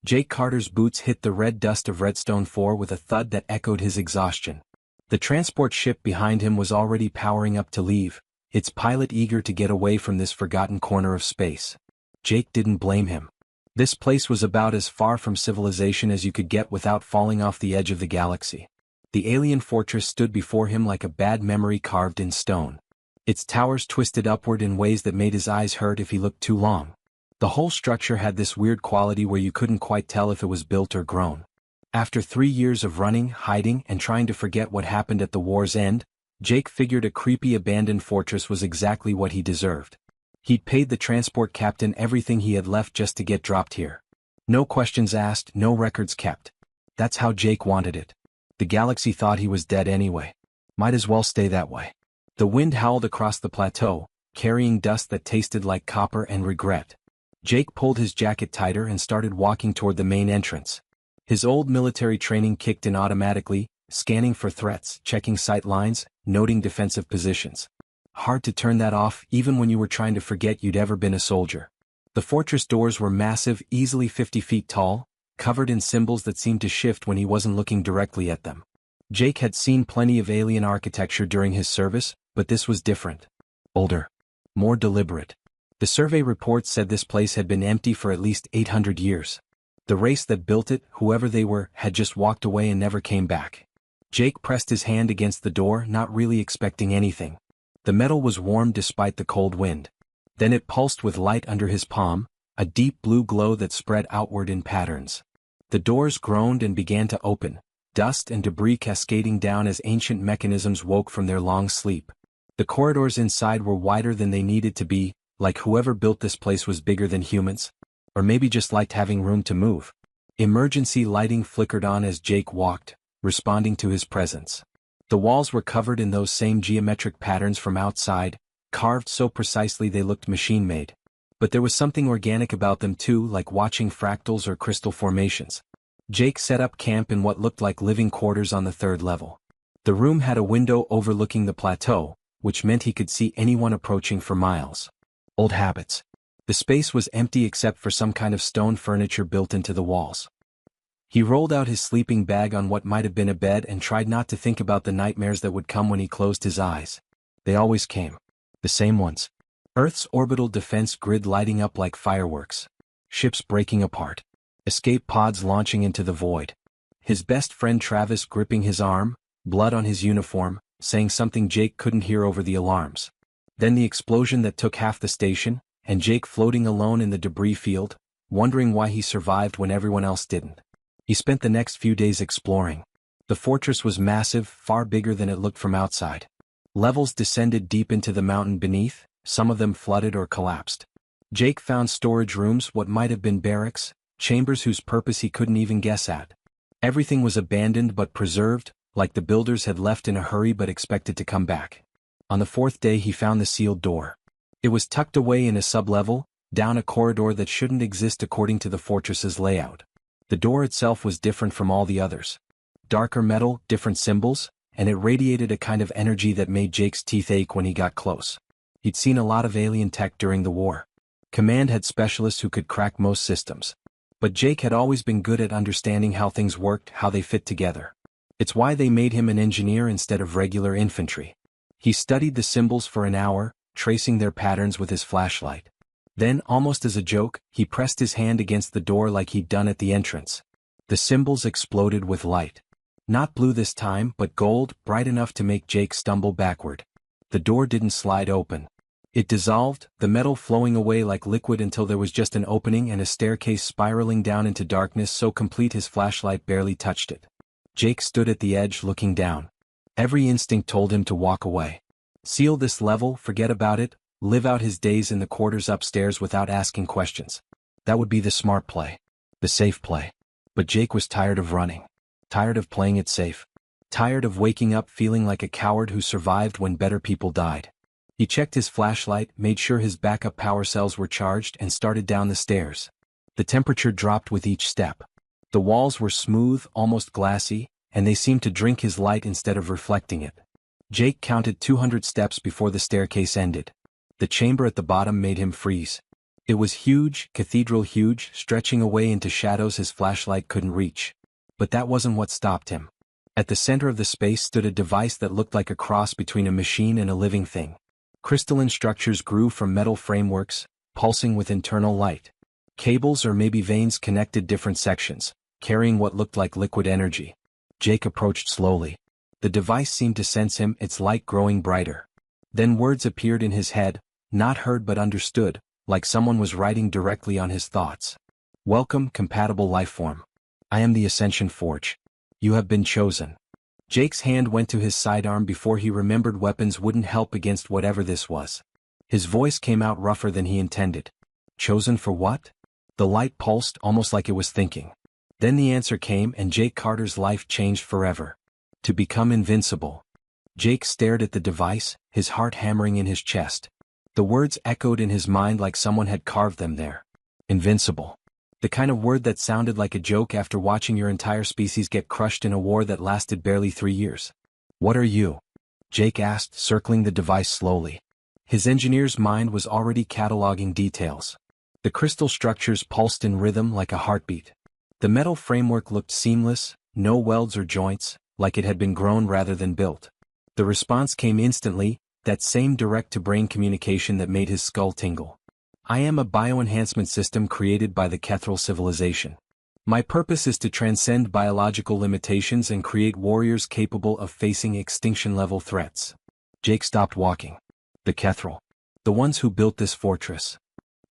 Jake Carter's boots hit the red dust of Redstone 4 with a thud that echoed his exhaustion. The transport ship behind him was already powering up to leave, its pilot eager to get away from this forgotten corner of space. Jake didn't blame him. This place was about as far from civilization as you could get without falling off the edge of the galaxy. The alien fortress stood before him like a bad memory carved in stone. Its towers twisted upward in ways that made his eyes hurt if he looked too long. The whole structure had this weird quality where you couldn't quite tell if it was built or grown. After 3 years of running, hiding, and trying to forget what happened at the war's end, Jake figured a creepy abandoned fortress was exactly what he deserved. He'd paid the transport captain everything he had left just to get dropped here. No questions asked, no records kept. That's how Jake wanted it. The galaxy thought he was dead anyway. Might as well stay that way. The wind howled across the plateau, carrying dust that tasted like copper and regret. Jake pulled his jacket tighter and started walking toward the main entrance. His old military training kicked in automatically, scanning for threats, checking sight lines, noting defensive positions. Hard to turn that off even when you were trying to forget you'd ever been a soldier. The fortress doors were massive, easily 50 feet tall, covered in symbols that seemed to shift when he wasn't looking directly at them. Jake had seen plenty of alien architecture during his service, but this was different. Older. More deliberate. The survey report said this place had been empty for at least 800 years. The race that built it, whoever they were, had just walked away and never came back. Jake pressed his hand against the door, not really expecting anything. The metal was warm despite the cold wind. Then it pulsed with light under his palm, a deep blue glow that spread outward in patterns. The doors groaned and began to open, dust and debris cascading down as ancient mechanisms woke from their long sleep. The corridors inside were wider than they needed to be, like whoever built this place was bigger than humans. Or maybe just liked having room to move. Emergency lighting flickered on as Jake walked, responding to his presence. The walls were covered in those same geometric patterns from outside, carved so precisely they looked machine-made. But there was something organic about them too, like watching fractals or crystal formations. Jake set up camp in what looked like living quarters on the 3rd level. The room had a window overlooking the plateau, which meant he could see anyone approaching for miles. Old habits. The space was empty except for some kind of stone furniture built into the walls. He rolled out his sleeping bag on what might have been a bed and tried not to think about the nightmares that would come when he closed his eyes. They always came. The same ones. Earth's orbital defense grid lighting up like fireworks. Ships breaking apart. Escape pods launching into the void. His best friend Travis gripping his arm, blood on his uniform, saying something Jake couldn't hear over the alarms. Then the explosion that took half the station, and Jake floating alone in the debris field, wondering why he survived when everyone else didn't. He spent the next few days exploring. The fortress was massive, far bigger than it looked from outside. Levels descended deep into the mountain beneath, some of them flooded or collapsed. Jake found storage rooms, what might have been barracks, chambers whose purpose he couldn't even guess at. Everything was abandoned but preserved, like the builders had left in a hurry but expected to come back. On the 4th day he found the sealed door. It was tucked away in a sub-level, down a corridor that shouldn't exist according to the fortress's layout. The door itself was different from all the others. Darker metal, different symbols, and it radiated a kind of energy that made Jake's teeth ache when he got close. He'd seen a lot of alien tech during the war. Command had specialists who could crack most systems. But Jake had always been good at understanding how things worked, how they fit together. It's why they made him an engineer instead of regular infantry. He studied the symbols for an hour, tracing their patterns with his flashlight. Then, almost as a joke, he pressed his hand against the door like he'd done at the entrance. The symbols exploded with light. Not blue this time, but gold, bright enough to make Jake stumble backward. The door didn't slide open. It dissolved, the metal flowing away like liquid until there was just an opening and a staircase spiraling down into darkness so complete his flashlight barely touched it. Jake stood at the edge looking down. Every instinct told him to walk away. Seal this level, forget about it, live out his days in the quarters upstairs without asking questions. That would be the smart play. The safe play. But Jake was tired of running. Tired of playing it safe. Tired of waking up feeling like a coward who survived when better people died. He checked his flashlight, made sure his backup power cells were charged and started down the stairs. The temperature dropped with each step. The walls were smooth, almost glassy, and they seemed to drink his light instead of reflecting it. Jake counted 200 steps before the staircase ended. The chamber at the bottom made him freeze. It was huge, cathedral huge, stretching away into shadows his flashlight couldn't reach. But that wasn't what stopped him. At the center of the space stood a device that looked like a cross between a machine and a living thing. Crystalline structures grew from metal frameworks, pulsing with internal light. Cables or maybe veins connected different sections, carrying what looked like liquid energy. Jake approached slowly. The device seemed to sense him, its light growing brighter. Then words appeared in his head, not heard but understood, like someone was writing directly on his thoughts. Welcome, compatible lifeform. I am the Ascension Forge. You have been chosen. Jake's hand went to his sidearm before he remembered weapons wouldn't help against whatever this was. His voice came out rougher than he intended. Chosen for what? The light pulsed almost like it was thinking. Then the answer came and Jake Carter's life changed forever. To become invincible. Jake stared at the device, his heart hammering in his chest. The words echoed in his mind like someone had carved them there. Invincible. The kind of word that sounded like a joke after watching your entire species get crushed in a war that lasted barely 3 years. What are you? Jake asked, circling the device slowly. His engineer's mind was already cataloging details. The crystal structures pulsed in rhythm like a heartbeat. The metal framework looked seamless, no welds or joints, like it had been grown rather than built. The response came instantly, that same direct-to-brain communication that made his skull tingle. I am a bioenhancement system created by the Kethral civilization. My purpose is to transcend biological limitations and create warriors capable of facing extinction-level threats. Jake stopped walking. The Kethral. The ones who built this fortress.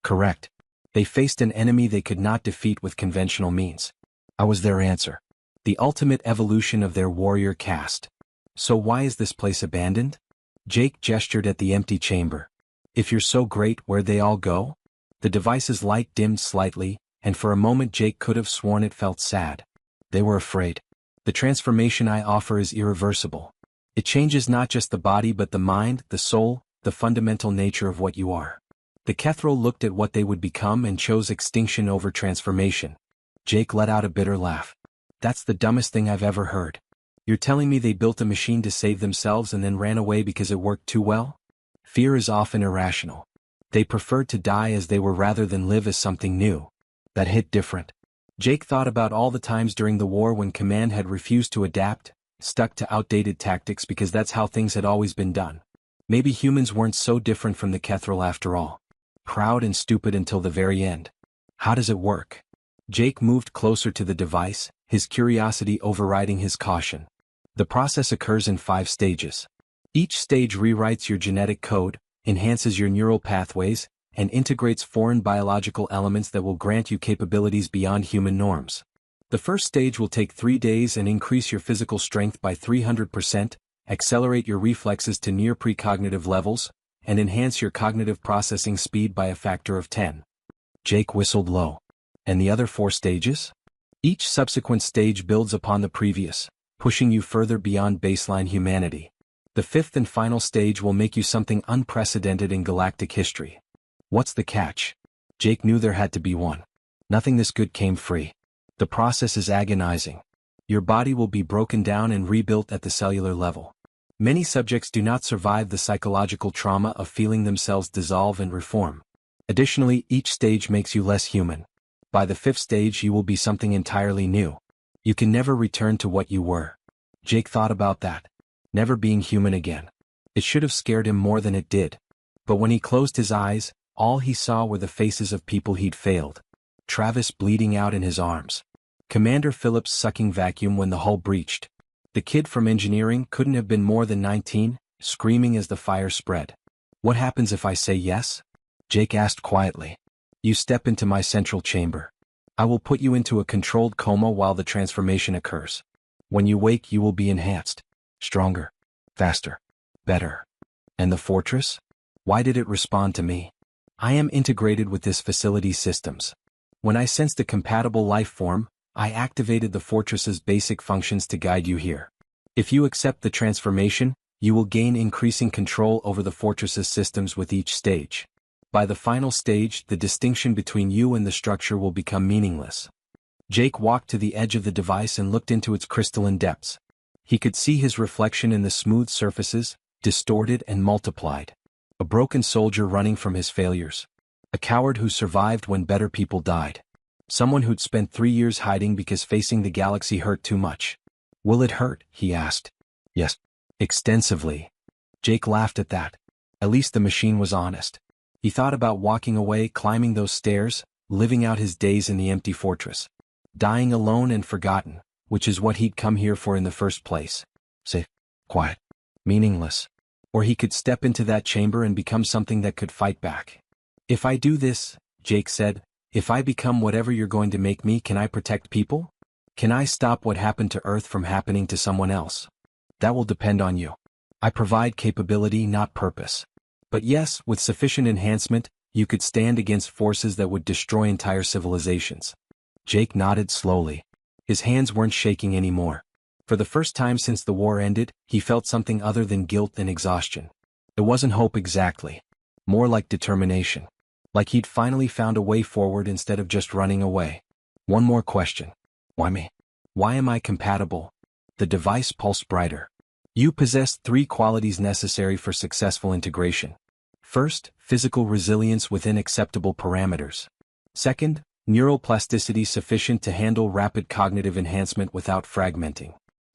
Correct. They faced an enemy they could not defeat with conventional means. I was their answer. The ultimate evolution of their warrior caste. So why is this place abandoned? Jake gestured at the empty chamber. If you're so great, where'd they all go? The device's light dimmed slightly, and for a moment Jake could have sworn it felt sad. They were afraid. The transformation I offer is irreversible. It changes not just the body but the mind, the soul, the fundamental nature of what you are. The Kethral looked at what they would become and chose extinction over transformation. Jake let out a bitter laugh. That's the dumbest thing I've ever heard. You're telling me they built a machine to save themselves and then ran away because it worked too well? Fear is often irrational. They preferred to die as they were rather than live as something new. That hit different. Jake thought about all the times during the war when command had refused to adapt, stuck to outdated tactics because that's how things had always been done. Maybe humans weren't so different from the Kethral after all. Proud and stupid until the very end. How does it work? Jake moved closer to the device, his curiosity overriding his caution. The process occurs in 5 stages. Each stage rewrites your genetic code, enhances your neural pathways, and integrates foreign biological elements that will grant you capabilities beyond human norms. The first stage will take 3 days and increase your physical strength by 300%, accelerate your reflexes to near precognitive levels, and enhance your cognitive processing speed by a factor of 10. Jake whistled low. And the other 4 stages? Each subsequent stage builds upon the previous, pushing you further beyond baseline humanity. The 5th and final stage will make you something unprecedented in galactic history. What's the catch? Jake knew there had to be one. Nothing this good came free. The process is agonizing. Your body will be broken down and rebuilt at the cellular level. Many subjects do not survive the psychological trauma of feeling themselves dissolve and reform. Additionally, each stage makes you less human. By the 5th stage you will be something entirely new. You can never return to what you were. Jake thought about that. Never being human again. It should have scared him more than it did. But when he closed his eyes, all he saw were the faces of people he'd failed. Travis bleeding out in his arms. Commander Phillips sucking vacuum when the hull breached. The kid from engineering couldn't have been more than 19, screaming as the fire spread. What happens if I say yes? Jake asked quietly. You step into my central chamber. I will put you into a controlled coma while the transformation occurs. When you wake you will be enhanced. Stronger. Faster. Better. And the fortress? Why did it respond to me? I am integrated with this facility's systems. When I sensed a compatible life form, I activated the fortress's basic functions to guide you here. If you accept the transformation, you will gain increasing control over the fortress's systems with each stage. By the final stage, the distinction between you and the structure will become meaningless. Jake walked to the edge of the device and looked into its crystalline depths. He could see his reflection in the smooth surfaces, distorted and multiplied. A broken soldier running from his failures. A coward who survived when better people died. Someone who'd spent 3 years hiding because facing the galaxy hurt too much. Will it hurt? He asked. Yes. Extensively. Jake laughed at that. At least the machine was honest. He thought about walking away, climbing those stairs, living out his days in the empty fortress. Dying alone and forgotten, which is what he'd come here for in the first place. Safe, quiet, meaningless. Or he could step into that chamber and become something that could fight back. If I do this, Jake said, if I become whatever you're going to make me, can I protect people? Can I stop what happened to Earth from happening to someone else? That will depend on you. I provide capability, not purpose. But yes, with sufficient enhancement, you could stand against forces that would destroy entire civilizations. Jake nodded slowly. His hands weren't shaking anymore. For the first time since the war ended, he felt something other than guilt and exhaustion. It wasn't hope exactly. More like determination. Like he'd finally found a way forward instead of just running away. One more question. Why me? Why am I compatible? The device pulsed brighter. You possess 3 qualities necessary for successful integration. First, physical resilience within acceptable parameters. Second, neural plasticity sufficient to handle rapid cognitive enhancement without fragmenting.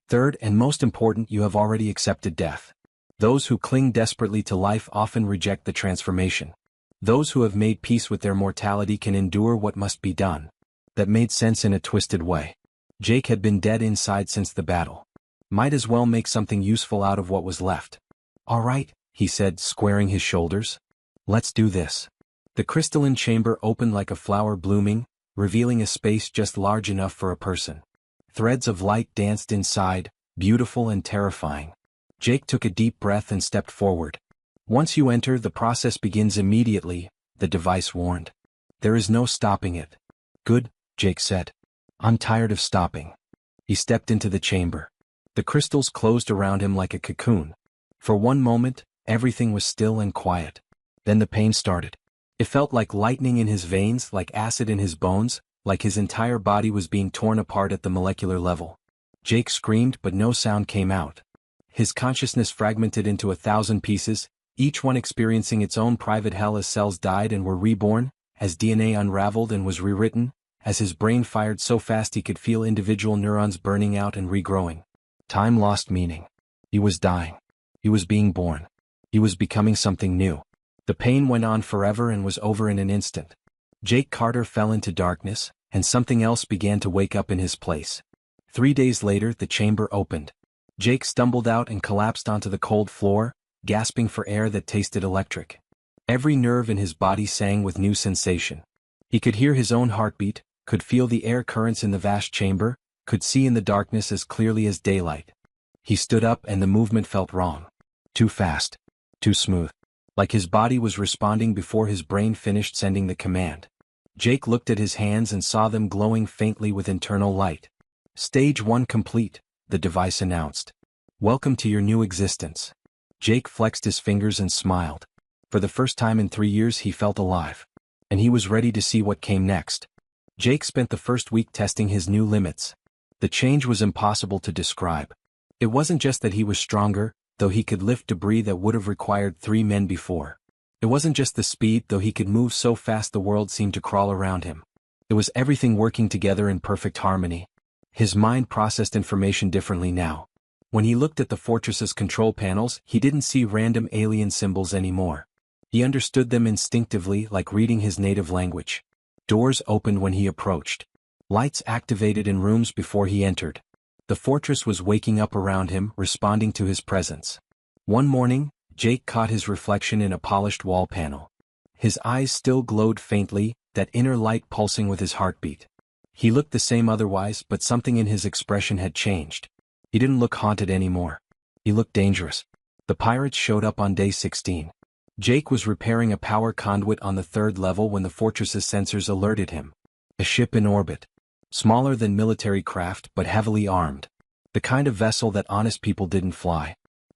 Third, and most important, you have already accepted death. Those who cling desperately to life often reject the transformation. Those who have made peace with their mortality can endure what must be done. That made sense in a twisted way. Jake had been dead inside since the battle. Might as well make something useful out of what was left. All right, he said, squaring his shoulders. Let's do this. The crystalline chamber opened like a flower blooming, revealing a space just large enough for a person. Threads of light danced inside, beautiful and terrifying. Jake took a deep breath and stepped forward. Once you enter, the process begins immediately, the device warned. There is no stopping it. Good, Jake said. I'm tired of stopping. He stepped into the chamber. The crystals closed around him like a cocoon. For one moment, everything was still and quiet. Then the pain started. It felt like lightning in his veins, like acid in his bones, like his entire body was being torn apart at the molecular level. Jake screamed, but no sound came out. His consciousness fragmented into 1,000 pieces, each one experiencing its own private hell as cells died and were reborn, as DNA unraveled and was rewritten, as his brain fired so fast he could feel individual neurons burning out and regrowing. Time lost meaning. He was dying. He was being born. He was becoming something new. The pain went on forever and was over in an instant. Jake Carter fell into darkness, and something else began to wake up in his place. 3 days later, the chamber opened. Jake stumbled out and collapsed onto the cold floor, gasping for air that tasted electric. Every nerve in his body sang with new sensation. He could hear his own heartbeat, could feel the air currents in the vast chamber, could see in the darkness as clearly as daylight. He stood up and the movement felt wrong. Too fast. Too smooth. Like his body was responding before his brain finished sending the command. Jake looked at his hands and saw them glowing faintly with internal light. Stage 1 complete, the device announced. Welcome to your new existence. Jake flexed his fingers and smiled. For the first time in 3 years he felt alive. And he was ready to see what came next. Jake spent the first week testing his new limits. The change was impossible to describe. It wasn't just that he was stronger, though he could lift debris that would have required 3 men before. It wasn't just the speed, though he could move so fast the world seemed to crawl around him. It was everything working together in perfect harmony. His mind processed information differently now. When he looked at the fortress's control panels, he didn't see random alien symbols anymore. He understood them instinctively, like reading his native language. Doors opened when he approached. Lights activated in rooms before he entered. The fortress was waking up around him, responding to his presence. One morning, Jake caught his reflection in a polished wall panel. His eyes still glowed faintly, that inner light pulsing with his heartbeat. He looked the same otherwise, but something in his expression had changed. He didn't look haunted anymore. He looked dangerous. The pirates showed up on day 16. Jake was repairing a power conduit on the 3rd level when the fortress's sensors alerted him. A ship in orbit. Smaller than military craft but heavily armed. The kind of vessel that honest people didn't fly.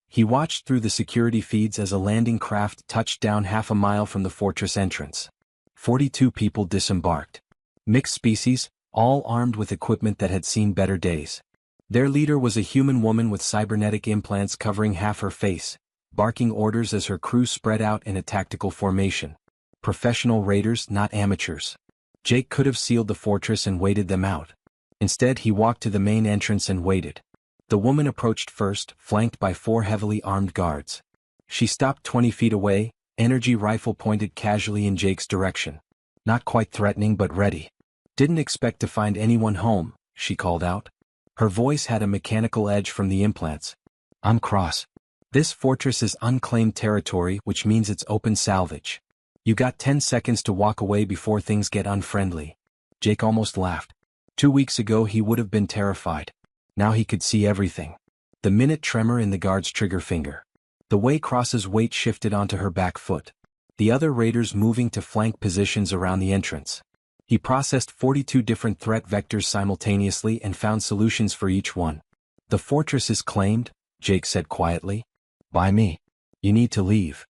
He watched through the security feeds as a landing craft touched down half a mile from the fortress entrance. 42 people disembarked. Mixed species, all armed with equipment that had seen better days. Their leader was a human woman with cybernetic implants covering half her face, barking orders as her crew spread out in a tactical formation. Professional raiders, not amateurs. Jake could have sealed the fortress and waited them out. Instead, he walked to the main entrance and waited. The woman approached first, flanked by 4 heavily armed guards. She stopped 20 feet away, energy rifle pointed casually in Jake's direction. Not quite threatening but ready. "Didn't expect to find anyone home," she called out. Her voice had a mechanical edge from the implants. "I'm Cross. This fortress is unclaimed territory, which means it's open salvage. You got 10 seconds to walk away before things get unfriendly." Jake almost laughed. 2 weeks ago he would have been terrified. Now he could see everything. The minute tremor in the guard's trigger finger. The way Cross's weight shifted onto her back foot. The other raiders moving to flank positions around the entrance. He processed 42 different threat vectors simultaneously and found solutions for each one. "The fortress is claimed," Jake said quietly. "By me. You need to leave."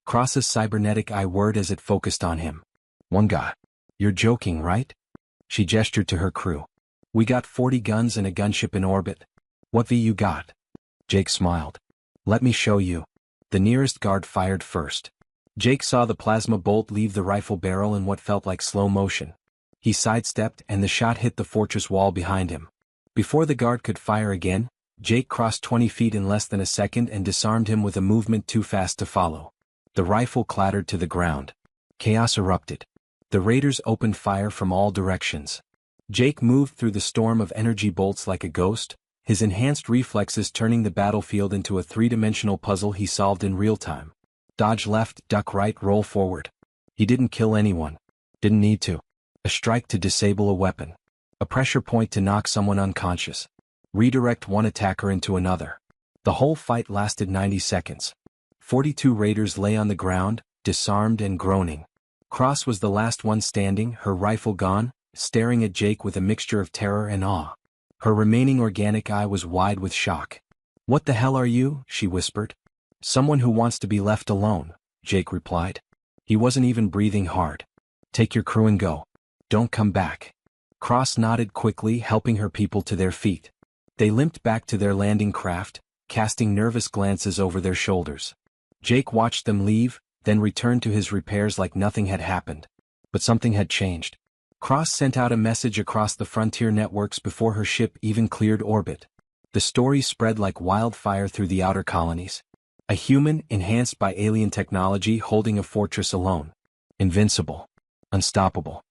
Cross's cybernetic eye whirred as it focused on him. "One guy. You're joking, right?" She gestured to her crew. "We got 40 guns and a gunship in orbit. What V you got?" Jake smiled. "Let me show you." The nearest guard fired first. Jake saw the plasma bolt leave the rifle barrel in what felt like slow motion. He sidestepped and the shot hit the fortress wall behind him. Before the guard could fire again, Jake crossed 20 feet in less than a second and disarmed him with a movement too fast to follow. The rifle clattered to the ground. Chaos erupted. The raiders opened fire from all directions. Jake moved through the storm of energy bolts like a ghost, his enhanced reflexes turning the battlefield into a 3-dimensional puzzle he solved in real time. Dodge left, duck right, roll forward. He didn't kill anyone. Didn't need to. A strike to disable a weapon. A pressure point to knock someone unconscious. Redirect one attacker into another. The whole fight lasted 90 seconds. 42 raiders lay on the ground, disarmed and groaning. Cross was the last one standing, her rifle gone, staring at Jake with a mixture of terror and awe. Her remaining organic eye was wide with shock. "What the hell are you?" she whispered. "Someone who wants to be left alone," Jake replied. He wasn't even breathing hard. "Take your crew and go. Don't come back." Cross nodded quickly, helping her people to their feet. They limped back to their landing craft, casting nervous glances over their shoulders. Jake watched them leave, then returned to his repairs like nothing had happened. But something had changed. Cross sent out a message across the frontier networks before her ship even cleared orbit. The story spread like wildfire through the outer colonies. A human, enhanced by alien technology, holding a fortress alone. Invincible. Unstoppable.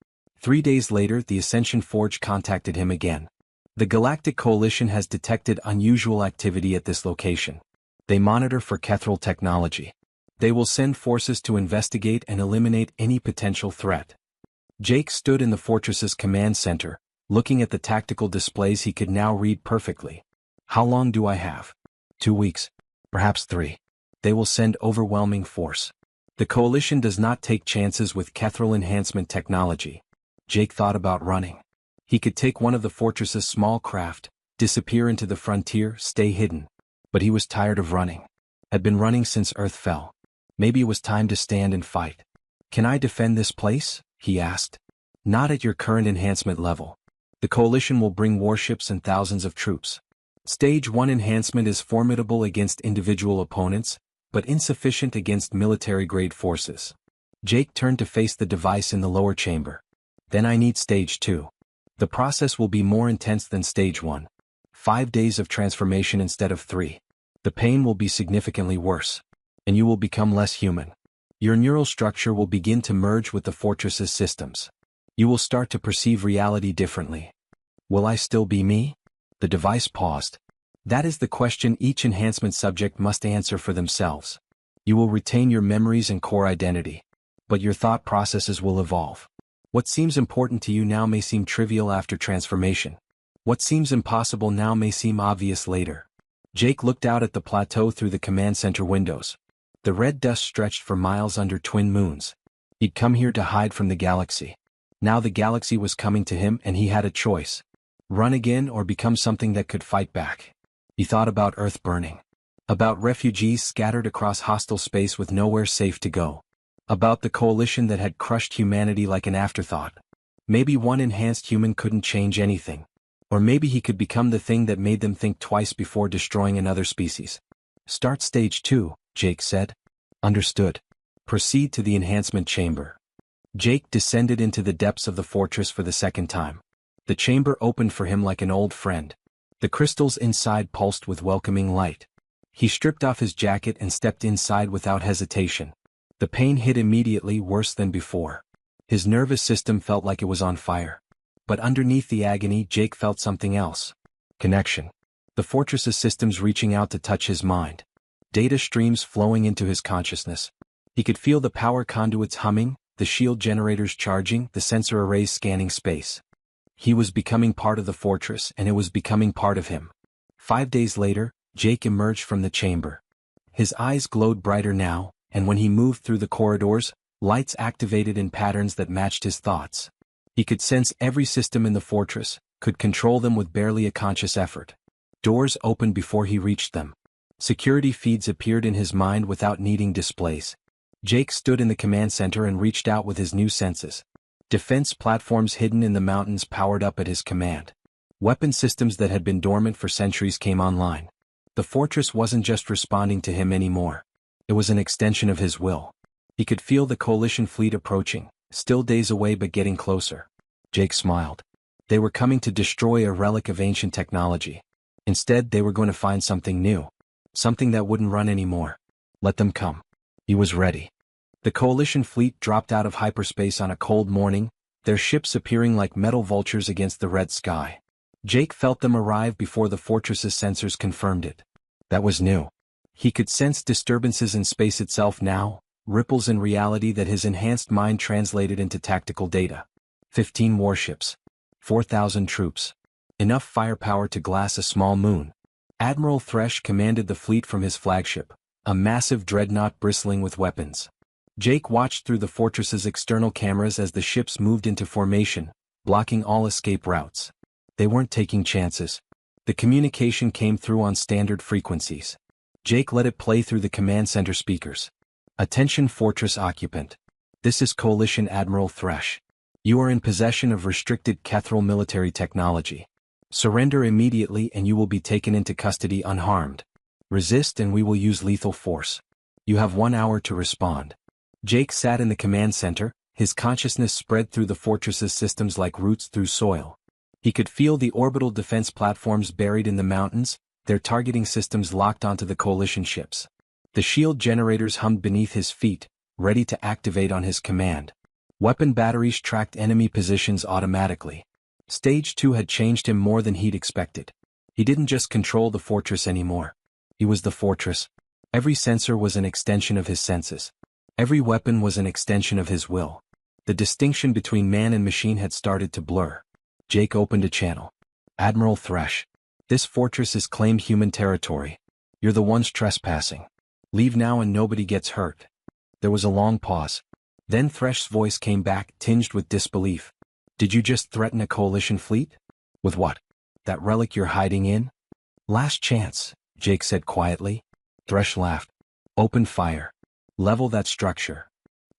3 days later, the Ascension Forge contacted him again. "The Galactic Coalition has detected unusual activity at this location. They monitor for Kethral technology. They will send forces to investigate and eliminate any potential threat." Jake stood in the fortress's command center, looking at the tactical displays he could now read perfectly. "How long do I have?" 2 weeks. Perhaps 3. They will send overwhelming force. The Coalition does not take chances with Kethral enhancement technology. Jake thought about running. He could take one of the fortress's small craft, disappear into the frontier, stay hidden. But he was tired of running. Had been running since Earth fell. Maybe it was time to stand and fight. "Can I defend this place?" he asked. "Not at your current enhancement level. The Coalition will bring warships and thousands of troops. Stage 1 enhancement is formidable against individual opponents, but insufficient against military-grade forces." Jake turned to face the device in the lower chamber. "Then I need Stage 2. The process will be more intense than Stage 1. 5 days of transformation instead of 3. The pain will be significantly worse. And you will become less human. Your neural structure will begin to merge with the fortress's systems. You will start to perceive reality differently." "Will I still be me?" The device paused. "That is the question each enhancement subject must answer for themselves. You will retain your memories and core identity. But your thought processes will evolve. What seems important to you now may seem trivial after transformation. What seems impossible now may seem obvious later." Jake looked out at the plateau through the command center windows. The red dust stretched for miles under twin moons. He'd come here to hide from the galaxy. Now the galaxy was coming to him and he had a choice. Run again or become something that could fight back. He thought about Earth burning. About refugees scattered across hostile space with nowhere safe to go. About the Coalition that had crushed humanity like an afterthought. Maybe one enhanced human couldn't change anything. Or maybe he could become the thing that made them think twice before destroying another species. "Start Stage 2, Jake said. "Understood. Proceed to the enhancement chamber." Jake descended into the depths of the fortress for the second time. The chamber opened for him like an old friend. The crystals inside pulsed with welcoming light. He stripped off his jacket and stepped inside without hesitation. The pain hit immediately, worse than before. His nervous system felt like it was on fire. But underneath the agony, Jake felt something else. Connection. The fortress's systems reaching out to touch his mind. Data streams flowing into his consciousness. He could feel the power conduits humming, the shield generators charging, the sensor arrays scanning space. He was becoming part of the fortress, and it was becoming part of him. 5 days later, Jake emerged from the chamber. His eyes glowed brighter now, and when he moved through the corridors, lights activated in patterns that matched his thoughts. He could sense every system in the fortress, could control them with barely a conscious effort. Doors opened before he reached them. Security feeds appeared in his mind without needing displays. Jake stood in the command center and reached out with his new senses. Defense platforms hidden in the mountains powered up at his command. Weapon systems that had been dormant for centuries came online. The fortress wasn't just responding to him anymore. It was an extension of his will. He could feel the coalition fleet approaching, still days away but getting closer. Jake smiled. They were coming to destroy a relic of ancient technology. Instead, they were going to find something new. Something that wouldn't run anymore. Let them come. He was ready. The coalition fleet dropped out of hyperspace on a cold morning, their ships appearing like metal vultures against the red sky. Jake felt them arrive before the fortress's sensors confirmed it. That was new. He could sense disturbances in space itself now, ripples in reality that his enhanced mind translated into tactical data. 15 warships. 4,000 troops. Enough firepower to glass a small moon. Admiral Thresh commanded the fleet from his flagship, a massive dreadnought bristling with weapons. Jake watched through the fortress's external cameras as the ships moved into formation, blocking all escape routes. They weren't taking chances. The communication came through on standard frequencies. Jake let it play through the command center speakers. Attention fortress occupant. This is Coalition Admiral Thresh. You are in possession of restricted Kethral military technology. Surrender immediately and you will be taken into custody unharmed. Resist and we will use lethal force. You have 1 hour to respond. Jake sat in the command center, his consciousness spread through the fortress's systems like roots through soil. He could feel the orbital defense platforms buried in the mountains, their targeting systems locked onto the coalition ships. The shield generators hummed beneath his feet, ready to activate on his command. Weapon batteries tracked enemy positions automatically. Stage 2 had changed him more than he'd expected. He didn't just control the fortress anymore. He was the fortress. Every sensor was an extension of his senses. Every weapon was an extension of his will. The distinction between man and machine had started to blur. Jake opened a channel. Admiral Thresh. This fortress is claimed human territory. You're the ones trespassing. Leave now and nobody gets hurt. There was a long pause. Then Thresh's voice came back, tinged with disbelief. Did you just threaten a coalition fleet? With what? That relic you're hiding in? Last chance, Jake said quietly. Thresh laughed. Open fire. Level that structure.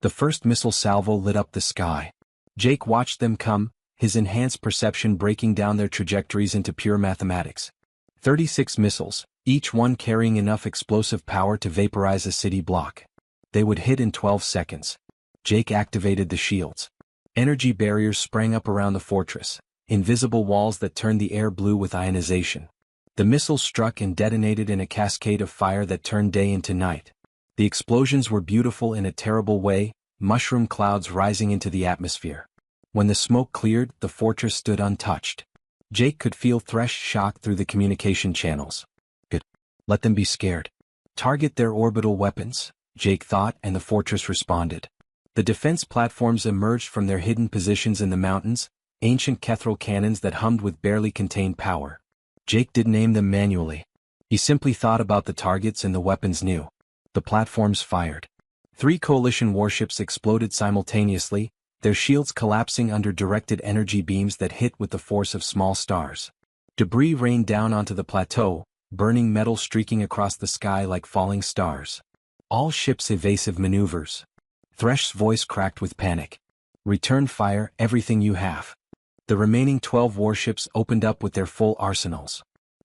The first missile salvo lit up the sky. Jake watched them come, his enhanced perception breaking down their trajectories into pure mathematics. 36 missiles, each one carrying enough explosive power to vaporize a city block. They would hit in 12 seconds. Jake activated the shields. Energy barriers sprang up around the fortress, invisible walls that turned the air blue with ionization. The missiles struck and detonated in a cascade of fire that turned day into night. The explosions were beautiful in a terrible way, mushroom clouds rising into the atmosphere. When the smoke cleared, the fortress stood untouched. Jake could feel Thresh shock through the communication channels. Good. Let them be scared. Target their orbital weapons, Jake thought, and the fortress responded. The defense platforms emerged from their hidden positions in the mountains, ancient Kethral cannons that hummed with barely contained power. Jake didn't aim them manually. He simply thought about the targets and the weapons knew. The platforms fired. 3 coalition warships exploded simultaneously, their shields collapsing under directed energy beams that hit with the force of small stars. Debris rained down onto the plateau, burning metal streaking across the sky like falling stars. All ships evasive maneuvers. Thresh's voice cracked with panic. Return fire, everything you have. The remaining 12 warships opened up with their full arsenals.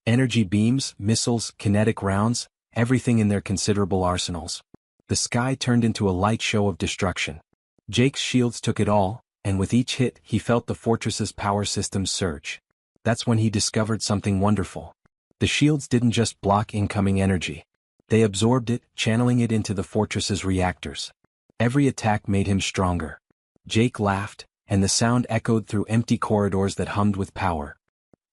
Energy beams, missiles, kinetic rounds, everything in their considerable arsenals. The sky turned into a light show of destruction. Jake's shields took it all, and with each hit he felt the fortress's power systems surge. That's when he discovered something wonderful. The shields didn't just block incoming energy. They absorbed it, channeling it into the fortress's reactors. Every attack made him stronger. Jake laughed, and the sound echoed through empty corridors that hummed with power.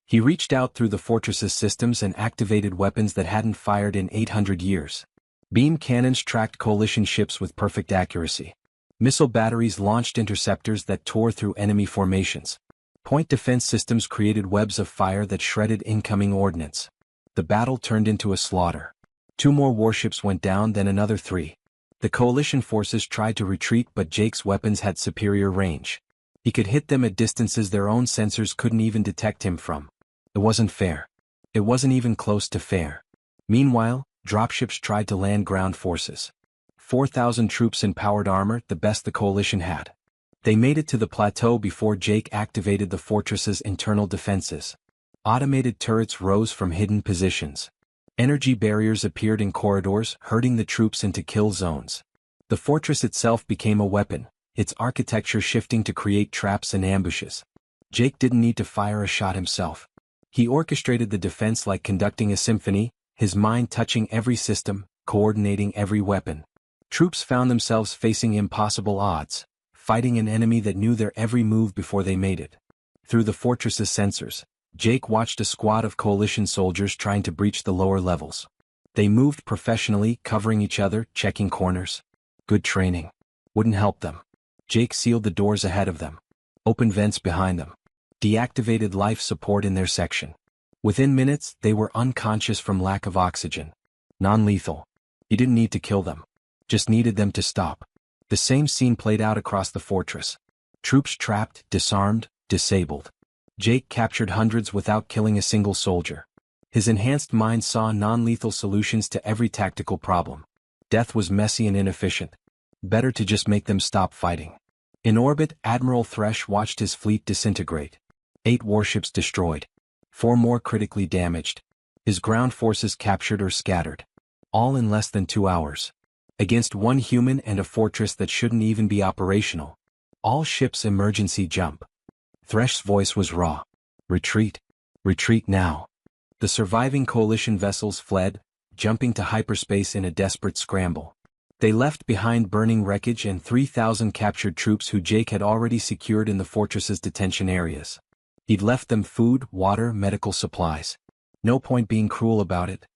He reached out through the fortress's systems and activated weapons that hadn't fired in 800 years. Beam cannons tracked coalition ships with perfect accuracy. Missile batteries launched interceptors that tore through enemy formations. Point defense systems created webs of fire that shredded incoming ordnance. The battle turned into a slaughter. 2 more warships went down, then another 3. The coalition forces tried to retreat, but Jake's weapons had superior range. He could hit them at distances their own sensors couldn't even detect him from. It wasn't fair. It wasn't even close to fair. Meanwhile, dropships tried to land ground forces. 4,000 troops in powered armor, the best the coalition had. They made it to the plateau before Jake activated the fortress's internal defenses. Automated turrets rose from hidden positions. Energy barriers appeared in corridors, herding the troops into kill zones. The fortress itself became a weapon, its architecture shifting to create traps and ambushes. Jake didn't need to fire a shot himself. He orchestrated the defense like conducting a symphony, his mind touching every system, coordinating every weapon. Troops found themselves facing impossible odds, fighting an enemy that knew their every move before they made it. Through the fortress's sensors, Jake watched a squad of coalition soldiers trying to breach the lower levels. They moved professionally, covering each other, checking corners. Good training. Wouldn't help them. Jake sealed the doors ahead of them. Opened vents behind them. Deactivated life support in their section. Within minutes, they were unconscious from lack of oxygen. Non-lethal. He didn't need to kill them. Just needed them to stop. The same scene played out across the fortress. Troops trapped, disarmed, disabled. Jake captured hundreds without killing a single soldier. His enhanced mind saw non-lethal solutions to every tactical problem. Death was messy and inefficient. Better to just make them stop fighting. In orbit, Admiral Thresh watched his fleet disintegrate. 8 warships destroyed. 4 more critically damaged. His ground forces captured or scattered. All in less than 2 hours. Against 1 human and a fortress that shouldn't even be operational. All ships emergency jump. Thresh's voice was raw. Retreat. Retreat now. The surviving coalition vessels fled, jumping to hyperspace in a desperate scramble. They left behind burning wreckage and 3,000 captured troops who Jake had already secured in the fortress's detention areas. He'd left them food, water, medical supplies. No point being cruel about it.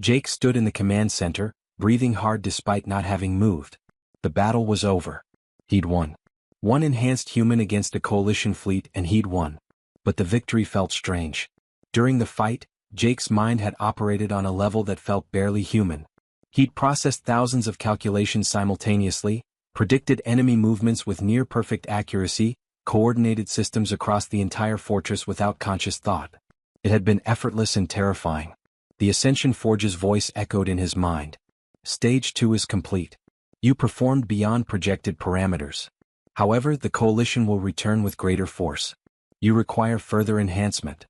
Jake stood in the command center, breathing hard despite not having moved. The battle was over. He'd won. 1 enhanced human against a coalition fleet, and he'd won. But the victory felt strange. During the fight, Jake's mind had operated on a level that felt barely human. He'd processed thousands of calculations simultaneously, predicted enemy movements with near-perfect accuracy, coordinated systems across the entire fortress without conscious thought. It had been effortless and terrifying. The Ascension Forge's voice echoed in his mind. Stage 2 is complete. You performed beyond projected parameters. However, the coalition will return with greater force. You require further enhancement.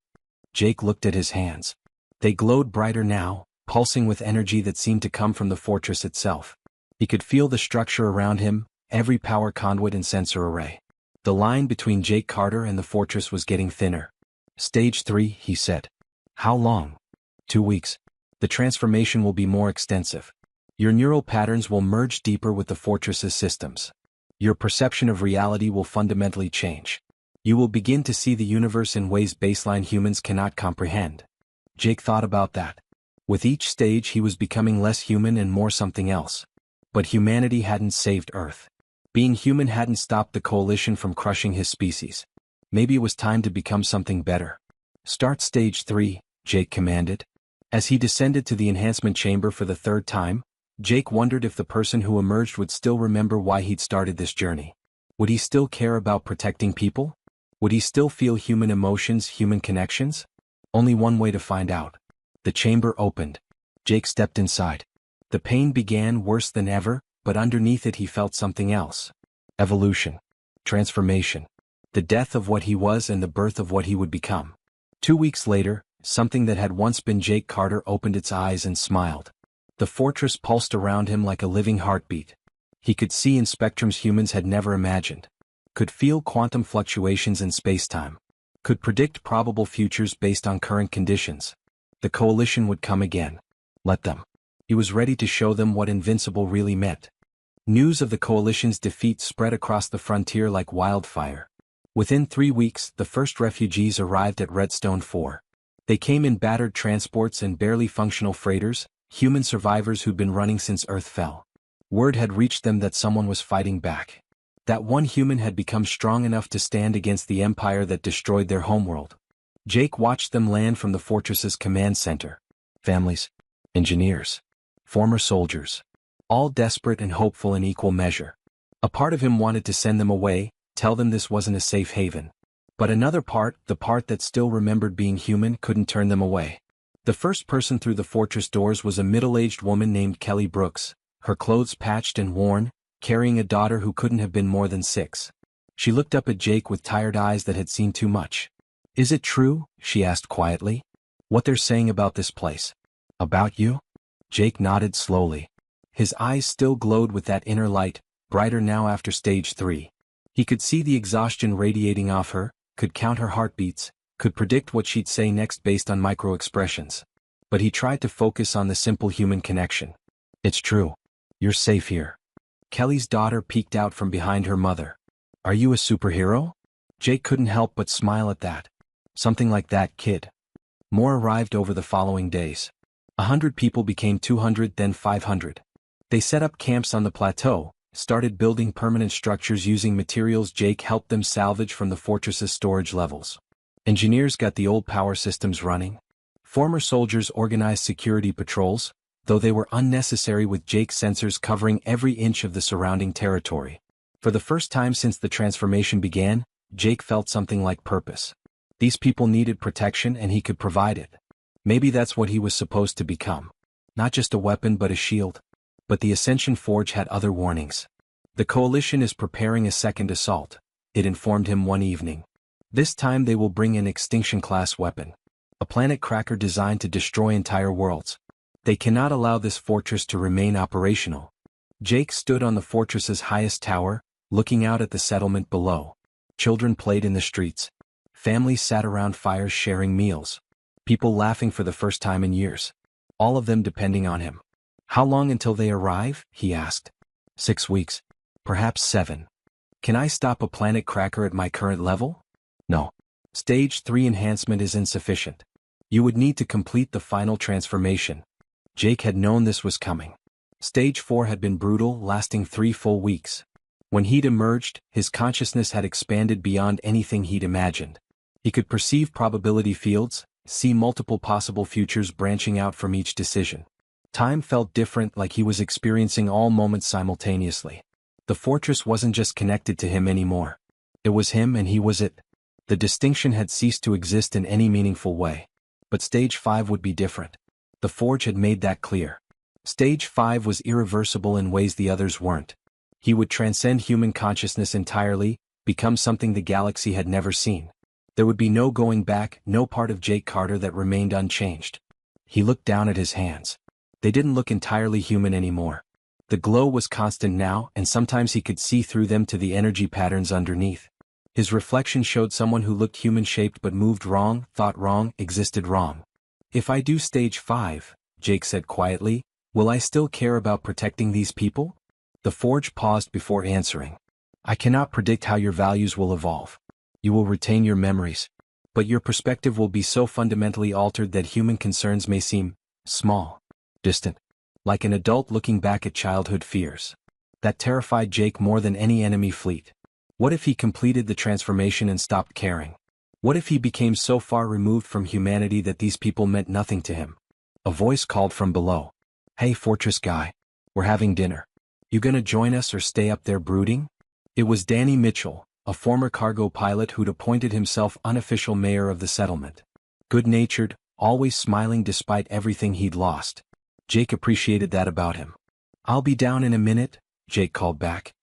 Jake looked at his hands. They glowed brighter now, pulsing with energy that seemed to come from the fortress itself. He could feel the structure around him, every power conduit and sensor array. The line between Jake Carter and the fortress was getting thinner. Stage 3, he said. How long? 2 weeks. The transformation will be more extensive. Your neural patterns will merge deeper with the fortress's systems. Your perception of reality will fundamentally change. You will begin to see the universe in ways baseline humans cannot comprehend. Jake thought about that. With each stage he was becoming less human and more something else. But humanity hadn't saved Earth. Being human hadn't stopped the coalition from crushing his species. Maybe it was time to become something better. Start stage 3, Jake commanded. As he descended to the enhancement chamber for the 3rd time, Jake wondered if the person who emerged would still remember why he'd started this journey. Would he still care about protecting people? Would he still feel human emotions, human connections? Only one way to find out. The chamber opened. Jake stepped inside. The pain began worse than ever, but underneath it he felt something else. Evolution. Transformation. The death of what he was and the birth of what he would become. 2 weeks later, something that had once been Jake Carter opened its eyes and smiled. The fortress pulsed around him like a living heartbeat. He could see in spectrums humans had never imagined. Could feel quantum fluctuations in spacetime. Could predict probable futures based on current conditions. The coalition would come again. Let them. He was ready to show them what invincible really meant. News of the coalition's defeat spread across the frontier like wildfire. Within 3 weeks, the first refugees arrived at Redstone 4. They came in battered transports and barely functional freighters, human survivors who'd been running since Earth fell. Word had reached them that someone was fighting back. That one human had become strong enough to stand against the empire that destroyed their homeworld. Jake watched them land from the fortress's command center. Families, engineers, former soldiers, all desperate and hopeful in equal measure. A part of him wanted to send them away, tell them this wasn't a safe haven. But another part, the part that still remembered being human, couldn't turn them away. The first person through the fortress doors was a middle-aged woman named Kelly Brooks, her clothes patched and worn, carrying a daughter who couldn't have been more than 6. She looked up at Jake with tired eyes that had seen too much. "Is it true?" she asked quietly. "What they're saying about this place? About you?" Jake nodded slowly. His eyes still glowed with that inner light, brighter now after stage 3. He could see the exhaustion radiating off her, could count her heartbeats, could predict what she'd say next based on micro-expressions. But he tried to focus on the simple human connection. "It's true. You're safe here." Kelly's daughter peeked out from behind her mother. "Are you a superhero?" Jake couldn't help but smile at that. "Something like that, kid." More arrived over the following days. 100 people became 200, then 500. They set up camps on the plateau, started building permanent structures using materials Jake helped them salvage from the fortress's storage levels. Engineers got the old power systems running. Former soldiers organized security patrols, though they were unnecessary with Jake's sensors covering every inch of the surrounding territory. For the first time since the transformation began, Jake felt something like purpose. These people needed protection and he could provide it. Maybe that's what he was supposed to become. Not just a weapon but a shield. But the Ascension Forge had other warnings. "The Coalition is preparing a second assault," it informed him one evening. "This time they will bring an extinction-class weapon. A planet cracker designed to destroy entire worlds. They cannot allow this fortress to remain operational." Jake stood on the fortress's highest tower, looking out at the settlement below. Children played in the streets. Families sat around fires sharing meals. People laughing for the first time in years. All of them depending on him. "How long until they arrive?" he asked. 6 weeks. Perhaps 7. "Can I stop a planet cracker at my current level?" "No. Stage 3 enhancement is insufficient. You would need to complete the final transformation." Jake had known this was coming. Stage 4 had been brutal, lasting 3 full weeks. When he'd emerged, his consciousness had expanded beyond anything he'd imagined. He could perceive probability fields, see multiple possible futures branching out from each decision. Time felt different, like he was experiencing all moments simultaneously. The fortress wasn't just connected to him anymore. It was him and he was it. The distinction had ceased to exist in any meaningful way. But Stage 5 would be different. The Forge had made that clear. Stage 5 was irreversible in ways the others weren't. He would transcend human consciousness entirely, become something the galaxy had never seen. There would be no going back, no part of Jake Carter that remained unchanged. He looked down at his hands. They didn't look entirely human anymore. The glow was constant now, and sometimes he could see through them to the energy patterns underneath. His reflection showed someone who looked human-shaped but moved wrong, thought wrong, existed wrong. "If I do Stage 5, Jake said quietly, will I still care about protecting these people?" The Forge paused before answering. "I cannot predict how your values will evolve. You will retain your memories. But your perspective will be so fundamentally altered that human concerns may seem small, distant, like an adult looking back at childhood fears." That terrified Jake more than any enemy fleet. What if he completed the transformation and stopped caring? What if he became so far removed from humanity that these people meant nothing to him? A voice called from below. "Hey, Fortress guy. We're having dinner. You gonna join us or stay up there brooding?" It was Danny Mitchell, a former cargo pilot who'd appointed himself unofficial mayor of the settlement. Good-natured, always smiling despite everything he'd lost. Jake appreciated that about him. "I'll be down in a minute," Jake called back.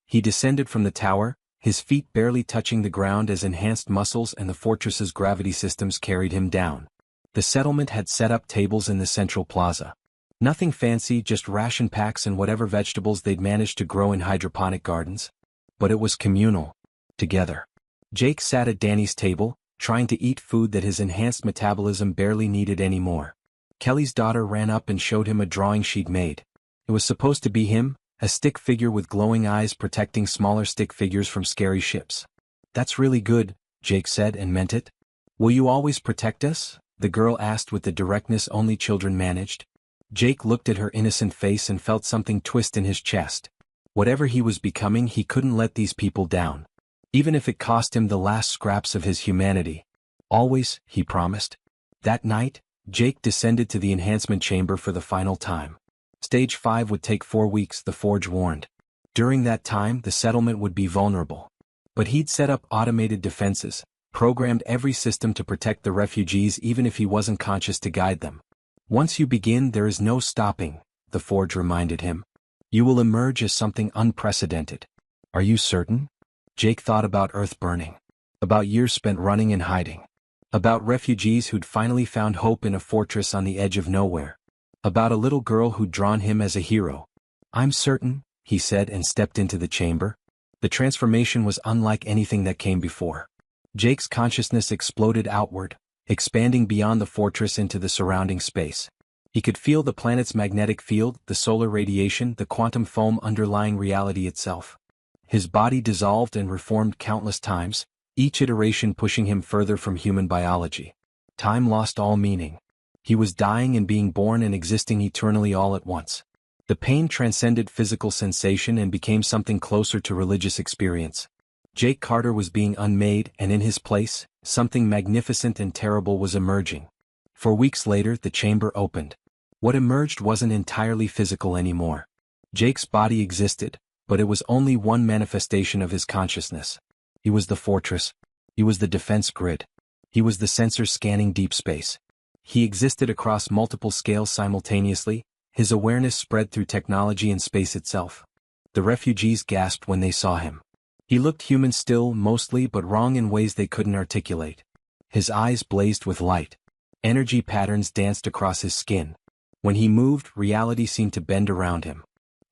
He descended from the tower, his feet barely touching the ground as enhanced muscles and the fortress's gravity systems carried him down. The settlement had set up tables in the central plaza. Nothing fancy, just ration packs and whatever vegetables they'd managed to grow in hydroponic gardens. But it was communal. Together. Jake sat at Danny's table, trying to eat food that his enhanced metabolism barely needed anymore. Kelly's daughter ran up and showed him a drawing she'd made. It was supposed to be him, a stick figure with glowing eyes protecting smaller stick figures from scary ships. "That's really good," Jake said, and meant it. "Will you always protect us?" the girl asked with the directness only children managed. Jake looked at her innocent face and felt something twist in his chest. Whatever he was becoming, he couldn't let these people down. Even if it cost him the last scraps of his humanity. "Always," he promised. That night, Jake descended to the enhancement chamber for the final time. Stage 5 would take 4 weeks, the Forge warned. During that time, the settlement would be vulnerable. But he'd set up automated defenses, programmed every system to protect the refugees even if he wasn't conscious to guide them. "Once you begin, there is no stopping," the Forge reminded him. "You will emerge as something unprecedented." "Are you certain?" Jake thought about Earth burning. About years spent running and hiding. About refugees who'd finally found hope in a fortress on the edge of nowhere. About a little girl who'd drawn him as a hero. "I'm certain," he said, and stepped into the chamber. The transformation was unlike anything that came before. Jake's consciousness exploded outward, expanding beyond the fortress into the surrounding space. He could feel the planet's magnetic field, the solar radiation, the quantum foam underlying reality itself. His body dissolved and reformed countless times, each iteration pushing him further from human biology. Time lost all meaning. He was dying and being born and existing eternally all at once. The pain transcended physical sensation and became something closer to religious experience. Jake Carter was being unmade, and in his place, something magnificent and terrible was emerging. 4 weeks later, the chamber opened. What emerged wasn't entirely physical anymore. Jake's body existed, but it was only one manifestation of his consciousness. He was the fortress. He was the defense grid. He was the sensor scanning deep space. He existed across multiple scales simultaneously, his awareness spread through technology and space itself. The refugees gasped when they saw him. He looked human still, mostly, but wrong in ways they couldn't articulate. His eyes blazed with light. Energy patterns danced across his skin. When he moved, reality seemed to bend around him.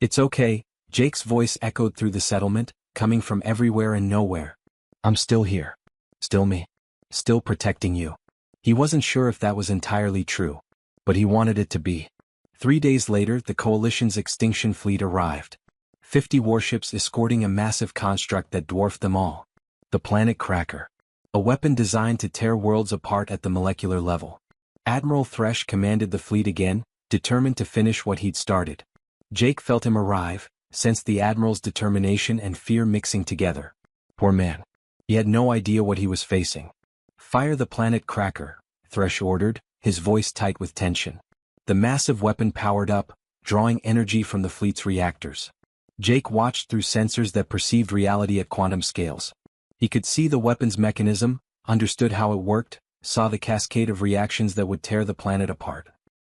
"It's okay," Jake's voice echoed through the settlement, coming from everywhere and nowhere. "I'm still here. Still me. Still protecting you." He wasn't sure if that was entirely true. But he wanted it to be. 3 days later, the Coalition's extinction fleet arrived. 50 warships escorting a massive construct that dwarfed them all. The Planet Cracker. A weapon designed to tear worlds apart at the molecular level. Admiral Thresh commanded the fleet again, determined to finish what he'd started. Jake felt him arrive, sensed the Admiral's determination and fear mixing together. Poor man. He had no idea what he was facing. "Fire the Planet Cracker," Thresh ordered, his voice tight with tension. The massive weapon powered up, drawing energy from the fleet's reactors. Jake watched through sensors that perceived reality at quantum scales. He could see the weapon's mechanism, understood how it worked, saw the cascade of reactions that would tear the planet apart.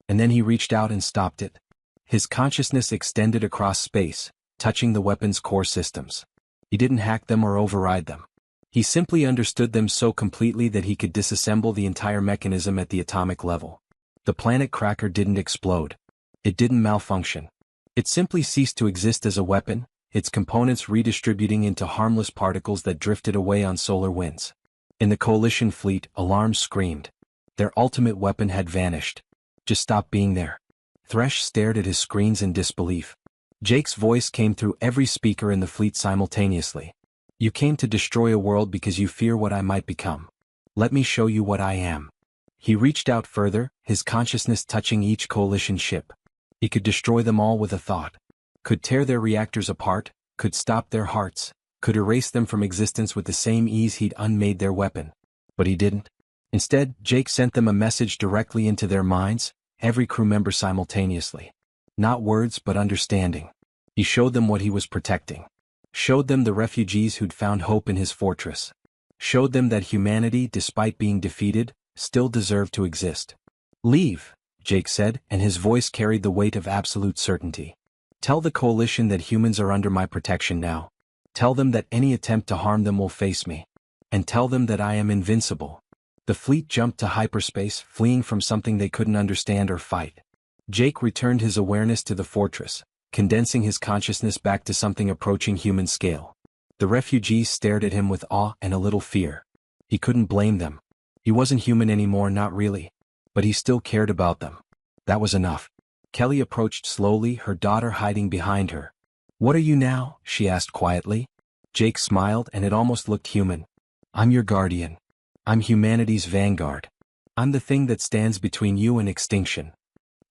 And then he reached out and stopped it. His consciousness extended across space, touching the weapon's core systems. He didn't hack them or override them. He simply understood them so completely that he could disassemble the entire mechanism at the atomic level. The Planet Cracker didn't explode. It didn't malfunction. It simply ceased to exist as a weapon, its components redistributing into harmless particles that drifted away on solar winds. In the Coalition fleet, alarms screamed. Their ultimate weapon had vanished. Just stopped being there. Thresh stared at his screens in disbelief. Jake's voice came through every speaker in the fleet simultaneously. "You came to destroy a world because you fear what I might become. Let me show you what I am." He reached out further, his consciousness touching each Coalition ship. He could destroy them all with a thought. Could tear their reactors apart, could stop their hearts, could erase them from existence with the same ease he'd unmade their weapon. But he didn't. Instead, Jake sent them a message directly into their minds, every crew member simultaneously. Not words but understanding. He showed them what he was protecting. Showed them the refugees who'd found hope in his fortress. Showed them that humanity, despite being defeated, still deserved to exist. "Leave," Jake said, and his voice carried the weight of absolute certainty. "Tell the Coalition that humans are under my protection now. Tell them that any attempt to harm them will face me. And tell them that I am invincible." The fleet jumped to hyperspace, fleeing from something they couldn't understand or fight. Jake returned his awareness to the fortress, condensing his consciousness back to something approaching human scale. The refugees stared at him with awe and a little fear. He couldn't blame them. He wasn't human anymore, not really. But he still cared about them. That was enough. Kelly approached slowly, her daughter hiding behind her. "What are you now?" she asked quietly. Jake smiled, and it almost looked human. "I'm your guardian. I'm humanity's vanguard. I'm the thing that stands between you and extinction."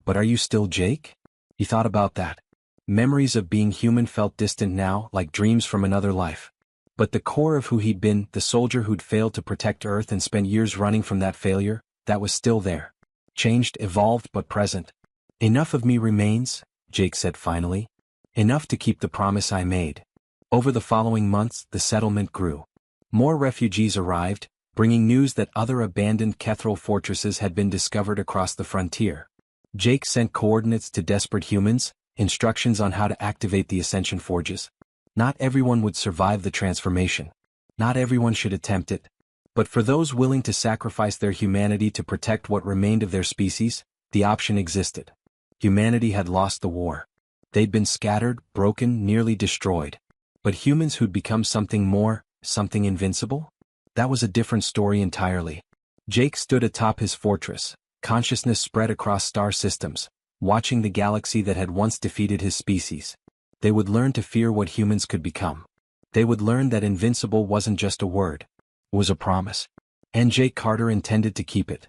"But are you still Jake?" He thought about that. Memories of being human felt distant now, like dreams from another life. But the core of who he'd been, the soldier who'd failed to protect Earth and spent years running from that failure, that was still there. Changed, evolved, but present. "Enough of me remains," Jake said finally. "Enough to keep the promise I made." Over the following months, the settlement grew. More refugees arrived, bringing news that other abandoned Kethril fortresses had been discovered across the frontier. Jake sent coordinates to desperate humans, instructions on how to activate the Ascension Forges. Not everyone would survive the transformation. Not everyone should attempt it. But for those willing to sacrifice their humanity to protect what remained of their species, the option existed. Humanity had lost the war. They'd been scattered, broken, nearly destroyed. But humans who'd become something more, something invincible? That was a different story entirely. Jake stood atop his fortress, consciousness spread across star systems, watching the galaxy that had once defeated his species. They would learn to fear what humans could become. They would learn that invincible wasn't just a word. It was a promise. And Jake Carter intended to keep it.